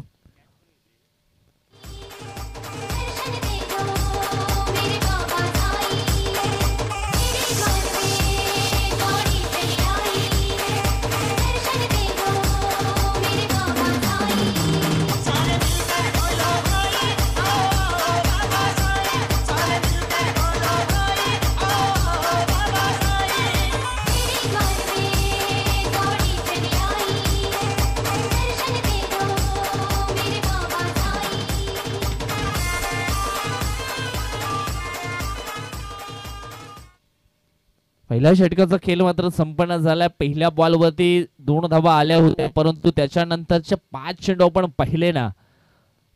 पहिल्या षटकाचा खेळ मात्र संपन्न झाला. पहिल्या बॉलवरती 2 धावा आल्या होत्या, परंतु त्याच्यानंतरचे 5 चेंडू आपण पाहिले ना,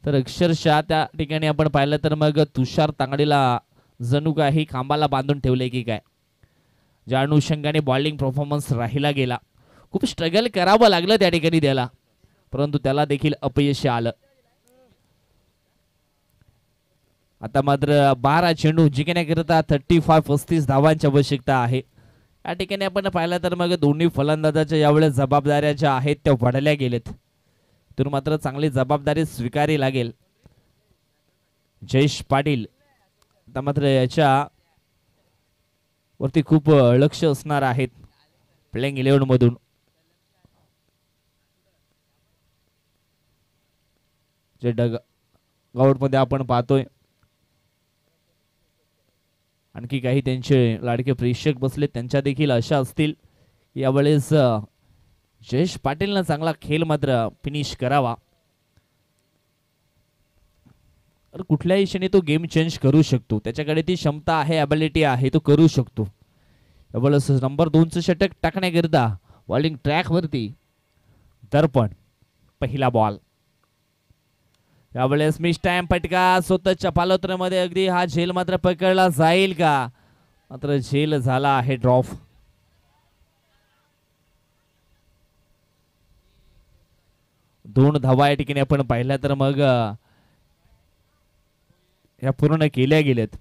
तर अक्षरशः त्या ठिकाणी आपण पाहिलं तर मग तुषार तांगडीला जणू काही खांबाला बांधून ठेवले की काय. ज्या अनुषंगाने बॉलिंग परफॉर्मन्स राहिला गेला, खूप स्ट्रगल करावं लागलं त्या ठिकाणी त्याला, परंतु त्याला देखील अपयश आलं. आता मात्र 12 चेंडू जिंकण्याकरिता 35 धावांची आवश्यकता आहे. या ठिकाणी आपण पाहिलं तर मग दोन्ही फलंदाजाच्या यावेळेस जबाबदाऱ्या ज्या आहेत त्या वाढल्या गेलेत, तर मात्र चांगली जबाबदारी स्वीकारावी लागेल. जयेश पाटील आता मात्र याच्या वरती खूप लक्ष असणार आहेत प्लेइंग 11 मधून. जे डगआउट मध्ये आपण पाहतोय आणखी काही त्यांचे लाडके प्रेक्षक बसले, त्यांच्या देखील आशा असतील यावेळेस जयेश पाटीलनं चांगला खेळ मात्र फिनिश करावा. कुठल्याही क्षणी तो गेम चेंज करू शकतो, त्याच्याकडे ती क्षमता आहे, ॲबिलिटी आहे, तो करू शकतो. यावेळेस नंबर 2चं षटक टाकण्याकरिता बॉलिंग ट्रॅक वरती दर्पण. पहिला बॉल यावेळेस मिस टाइम फटका स्वतःच्या पालोत्रामध्ये. अगदी हा झेल मात्र पकडला जाईल का, मात्र झेल झाला आहे ड्रॉप. दोन धावा या ठिकाणी आपण पाहिल्या तर मग या पूर्ण केल्या गेल्यात.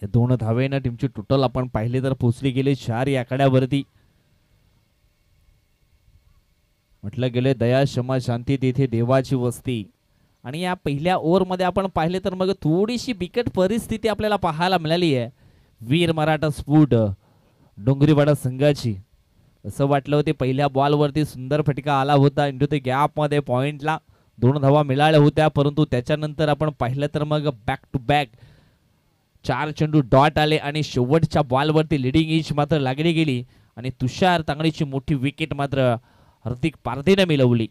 या 2 धावेनं टीमची टोटल आपण पाहिले तर पोहोचली गेली 4 या आकड्यावरती. म्हटलं गेले दया क्षमा शांती तेथे देवाची वस्ती. आणि या पहिल्या ओव्हरमध्ये आपण पाहिले तर मग थोडीशी बिकट परिस्थिती आपल्याला पाहायला मिळाली आहे वीर मराठा स्फूट डोंगरीवाडा संघाची. असं वाटलं होते पहिल्या बॉलवरती सुंदर फटका आला होता इंटू द गॅपमध्ये, पॉइंटला 2 धावा मिळाल्या होत्या, परंतु त्याच्यानंतर आपण पाहिलं तर मग बॅक टू बॅक 4 चेंडू डॉट आले आणि शेवटच्या बॉलवरती लिडिंग इच मात्र लागली गेली आणि तुषार तांगडीची मोठी विकेट मात्र हार्दिक पारधीने मिळवली.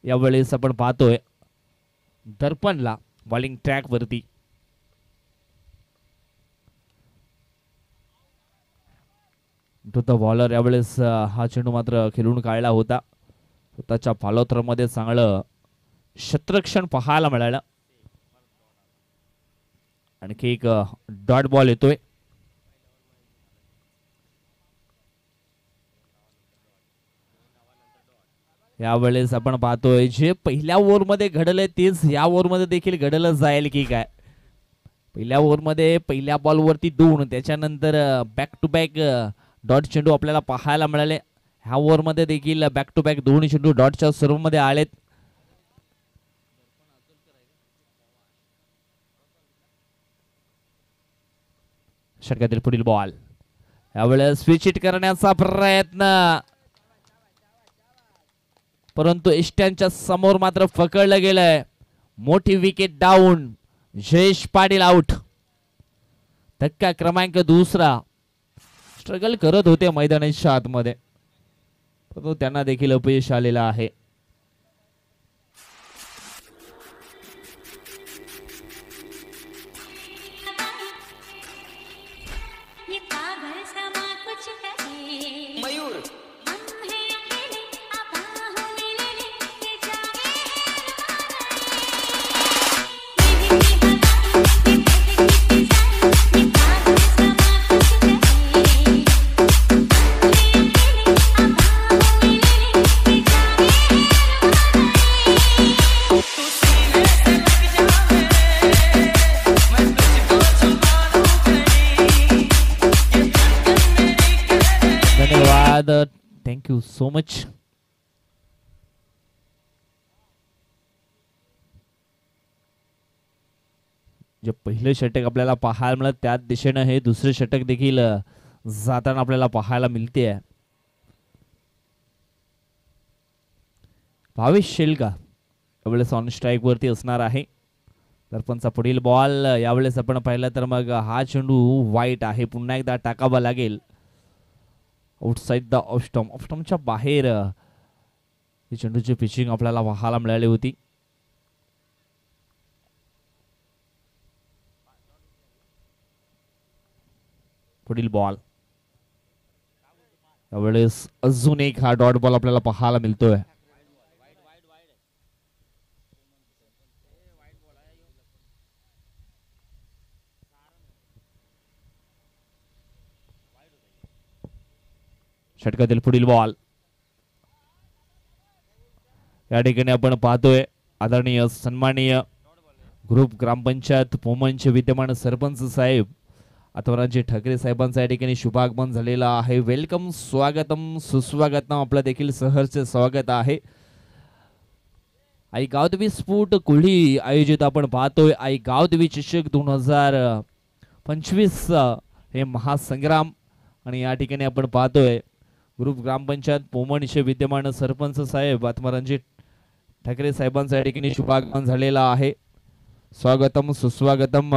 यावेळेस आपण पाहतोय दर्पणला बॉलिंग ट्रॅक वरती. टू द बॉलर यावेळेस हा चेंडू मात्र खेळून काढला होता. स्वतःच्या फॉलोथ्रोमध्ये चांगलं क्षेत्ररक्षण पाहायला मिळालं. आणखी एक डॉट बॉल येतोय. यावेळेस आपण पाहतोय जे पहिल्या ओव्हरमध्ये घडलंय तेच या ओव्हरमध्ये देखील घडलं जाईल की काय. पहिल्या ओव्हरमध्ये पहिल्या बॉलवरती 2, त्याच्यानंतर बॅक टू बॅक डॉट चेंडू आपल्याला पाहायला मिळाले. ह्या ओव्हरमध्ये देखील बॅक टू बॅक 2 चेंडू डॉटच्या सर्वमध्ये आलेत. षटकातील पुढील बॉल यावेळेस स्विच हिट करण्याचा प्रयत्न, परंतु इष्ट्यांच्या समोर मात्र पकडलं गेलंय. मोठी wicket down. Jayesh Patil out. धक्का क्रमांक 2. स्ट्रगल करत होते मैदानाच्या आतमध्ये, परंतु त्यांना देखील अपयश आलेलं आहे. मयूर धन्यवाद. Thank you so much. जे पहिले षटक आपल्याला पाहायला मिळत त्याच दिशेनं हे दुसरे षटक देखील जाताना आपल्याला पाहायला मिळते. भावेश शेलका यावेळेस ऑन स्ट्राईक वरती असणार आहे. दर्पणचा पुढील बॉल यावेळेस आपण पाहिलं तर मग हा चेंडू वाईट आहे, पुन्हा एकदा टाकावा लागेल. Outside the ऑफस्टॉम. ऑफस्टॉमच्या बाहेर ही चेंडूची पिचिंग आपल्याला पाहायला मिळाली होती. पुढील बॉल यावेळेस अजून एक हा डॉट बॉल आपल्याला पाहायला मिळतोय. षटकातील पुढील बॉल या ठिकाणी आपण पाहतोय आदरणीय सन्माननीय ग्रुप ग्रामपंचायत पोमनचे विद्यमान सरपंच साहेब अथवराजी ठाकरे साहेबांचा या ठिकाणी शुभागमन झालेला आहे. वेलकम, स्वागतम, सुस्वागतम, आपलं देखील सहर्ष स्वागत आहे. आई गावदेवी स्फोट कोळी आयोजित आपण पाहतोय आई गावदेवी चषक 2025 हे महासंग्राम आणि या ठिकाणी आपण पाहतोय ग्रुप ग्रामपंचायत पोमणचे विद्यमान सरपंच साहेब आत्मारांजी ठाकरे साहेबांचा या ठिकाणी शुभागमन झालेला आहे. स्वागतम, सुस्वागतम.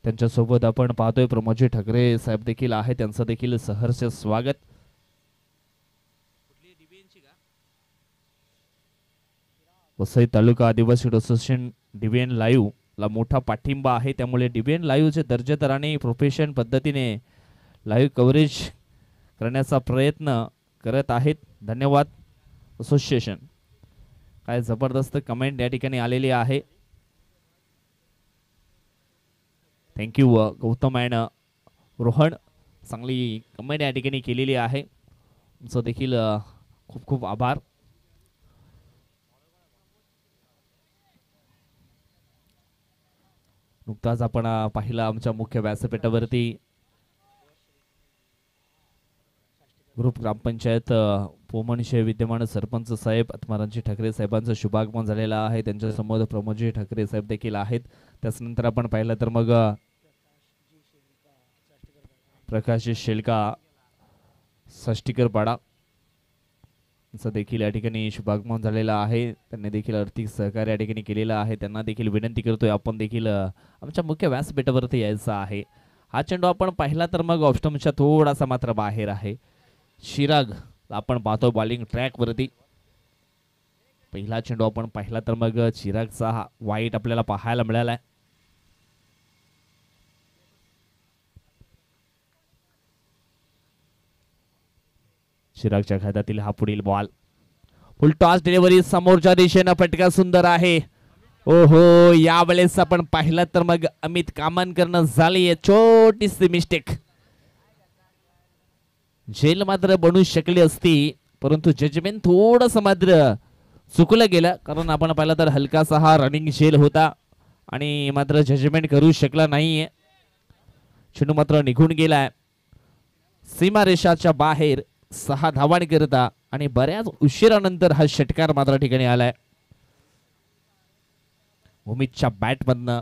त्यांच्यासोबत आपण पाहतोय प्रमोदजी ठाकरे साहेब देखील आहे, त्यांचं देखील सहर्ष स्वागत. वसई तालुका आदिवासी असोसिएशन डीबीएन लाईव्ह ला मोठा पाठिंबा आहे, त्यामुळे डीबीएन लाईव्हचे दर्जेदार आणि प्रोफेशन पद्धतीने लाईव्ह कव्हरेज करण्याचा प्रयत्न करत आहेत. धन्यवाद असोसिएशन. काय जबरदस्त कमेंट या ठिकाणी आलेली आहे. थँक्यू गौतम अँड रोहन, चांगली कमेंट या ठिकाणी केलेली आहे, तुमचं देखील खूप खूप आभार. नुकताच आपण पाहिला आमच्या मुख्य व्यासपीठावरती ग्रुप ग्रामपंचायत पोमणचे विद्यमान सरपंच साहेब आत्मारांजी ठाकरे साहेबांचं शुभागमन झालेलं आहे. त्यांच्या समोर प्रमोदजी ठाकरे साहेब देखील आहेत. त्यानंतर आपण पाहिलं तर मग प्रकाश शेलका षष्टीकर पाडा देखील या ठिकाणी शुभागमन झालेला आहे. त्यांनी देखील आर्थिक सहकार्य या ठिकाणी केलेलं आहे. त्यांना देखील विनंती करतोय आपण देखील आमच्या मुख्य व्यासपीठावरती यायचं आहे. हा चेंडू आपण पाहिला तर मग ऑप्शनच्या थोडासा मात्र बाहेर आहे. चिराग आपण पाहतो बॉलिंग ट्रॅक वरती. पहिला चेंडू आपण पाहिला तर मग चिरागचा वाईट आपल्याला पाहायला मिळाला आहे. चिरागच्या खात्यातील हा पुढील बॉल. फुल टॉस डिलिव्हरी समोरच्या दिशेनं फटका सुंदर आहे. ओहो, यावेळेस आपण पाहिलं तर मग अमित कामनकरनं झाली छोटीशी मिस्टेक. झेल मात्र बनू शकली असती, परंतु जजमेंट थोडस मात्र चुकलं गेलं, कारण आपण पाहिलं तर हलकासा हा रनिंग झेल होता आणि मात्र जजमेंट करू शकला नाहीये. चेंडू मात्र निघून गेलाय सीमारेषाच्या बाहेर 6 धावांकरिता आणि बऱ्याच उशिरानंतर हा षटकार मात्र ठिकाणी आलाय. भूमितच्या बॅट मधनं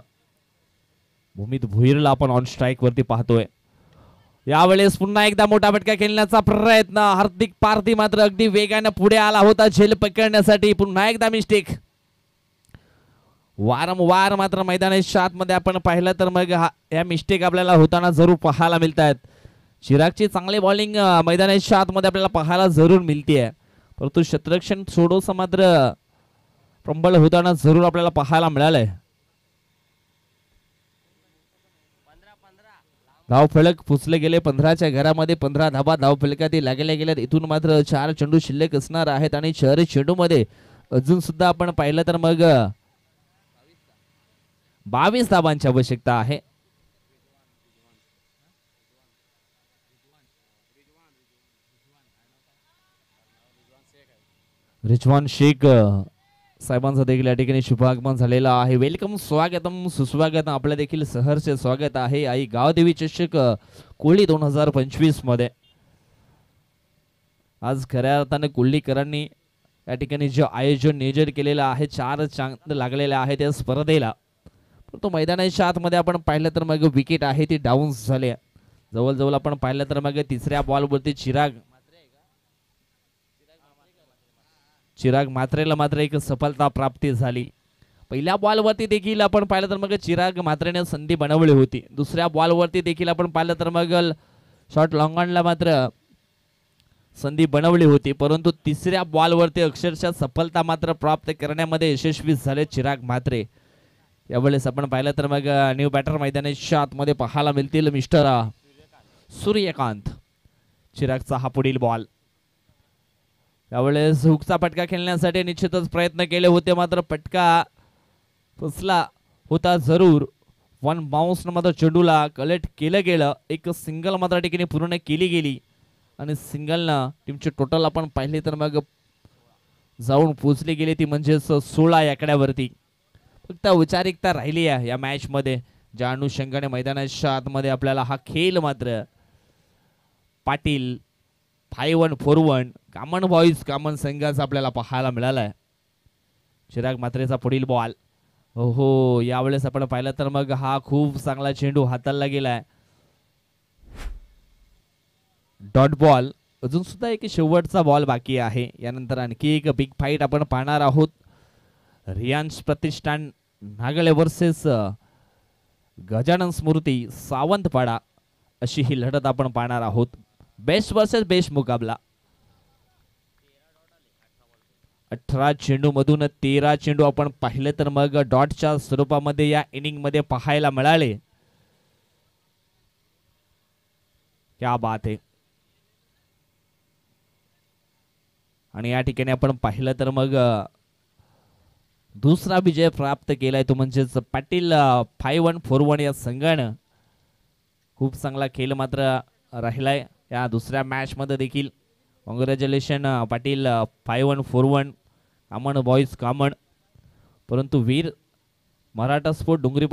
भूमित भुईरला आपण ऑन स्ट्राईक वरती पाहतोय. यावेळेस पुन्हा एकदा मोठा फटका खेळण्याचा प्रयत्न. हार्दिक पारधी मात्र अगदी वेगाने पुढे आला होता झेल पकडण्यासाठी. पुन्हा एकदा मिस्टेक. वारंवार मात्र मैदानाच्या आतमध्ये आपण पाहिलं तर मग या मिस्टेक आपल्याला होताना जरूर पाहायला मिळत आहेत. चिरागची चांगली बॉलिंग मैदानाच्या आतमध्ये आपल्याला पाहायला जरूर मिळते, परंतु शतरक्षण थोडंसं मात्र प्रबळ होताना जरूर आपल्याला पाहायला मिळालंय. धाव फलक पुचले गेले 15च्या घरामध्ये 15 धाबा धाव फलकातील लागल्या गेल्यात. इथून मात्र 4 चेंडू शिल्लक असणार आहेत आणि 4 चेंडू मध्ये अजून सुद्धा आपण पाहिलं तर मग 22 धाबांची आवश्यकता आहे. रिजवान शेख साहेबांचा देखील या ठिकाणी शुभागमन झालेला आहे. वेलकम, स्वागतम, सुस्वागतम, आपलं देखील सहर्ष स्वागत आहे आई गावदेवी चषक कोळी 2025 मध्ये. आज खऱ्या अर्थाने कोल्हीकरांनी या ठिकाणी जे आयोजन नियोजन केलेलं आहे, 4 चांद लागलेले आहेत या स्पर्धेला. परंतु मैदानाच्या आतमध्ये आपण पाहिलं तर मग विकेट आहे ती डाऊन झाली. जवळजवळ आपण पाहिलं तर मग तिसऱ्या बॉलवरती चिराग मात्रेला मात्र एक सफलता प्राप्ती झाली. पहिल्या बॉलवरती देखील आपण पाहिलं तर मग चिराग मात्रेने संधी बनवली होती. दुसऱ्या बॉलवरती देखील आपण पाहिलं तर मग शॉट लॉंगॉनला मात्र संधी बनवली होती, परंतु तिसऱ्या बॉलवरती अक्षरशः सफलता मात्र प्राप्त करण्यामध्ये यशस्वी झाले चिराग म्हात्रे. यावेळेस आपण पाहिलं तर मग न्यू बॅटर मैदानाच्या आतमध्ये पाहायला मिळतील मिस्टर सूर्यकांत. चिरागचा हा पुढील बॉल. यावेळेस हुकचा पटका खेळण्यासाठी निश्चितच प्रयत्न केले होते, मात्र पटका फसला होता जरूर. 1 बाउन्स मात्र चेंडूला कलेक्ट केलं गेलं. एक सिंगल मात्र ठिकाणी पूर्ण केली गेली आणि सिंगलनं टीमचे टोटल आपण पाहिले तर मग जाऊन पोचली गेली ती म्हणजेच 16 आकड्यावरती. फक्त औपचारिकता राहिली आहे या मॅच मध्ये, ज्या अनुषंगाने मैदानाच्या आतमध्ये आपल्याला हा खेळ मात्र पाटील 5-1-4-1 कामन बॉईज कामन संघाचा आपल्याला पाहायला मिळाला आहे. चिराग मात्रेचा पुढील बॉल. हो, यावेळेस आपण पाहिलं तर मग हा खूप चांगला चेंडू हाताळला गेलाय. Dot ball. अजून सुद्धा एक शेवटचा बॉल बाकी आहे. यानंतर आणखी एक बिग फाईट आपण पाहणार आहोत. रियांश प्रतिष्ठान नागले वर्सेस गजानन स्मृती सावंतपाडा अशी ही लढत आपण पाहणार आहोत. बेस्ट वर्सेस बेस्ट मुकाबला. 18 चेंडू मधून 13 चेंडू आपण पाहिले तर मग डॉटच्या स्वरूपामध्ये या इनिंग मध्ये पाहायला मिळाले. क्या बात आहे. आणि या ठिकाणी आपण पाहिलं तर मग दुसरा विजय प्राप्त केलाय तो म्हणजेच पाटील 5-1-4-1 या संघानं. खूप चांगला खेळ मात्र राहिलाय या दुसऱ्या मॅच मध्ये देखील. Congratulation Patil 5-1-4-1 come on boys come on. परंतु वीर मराठा स्पोर्ट डोंगरी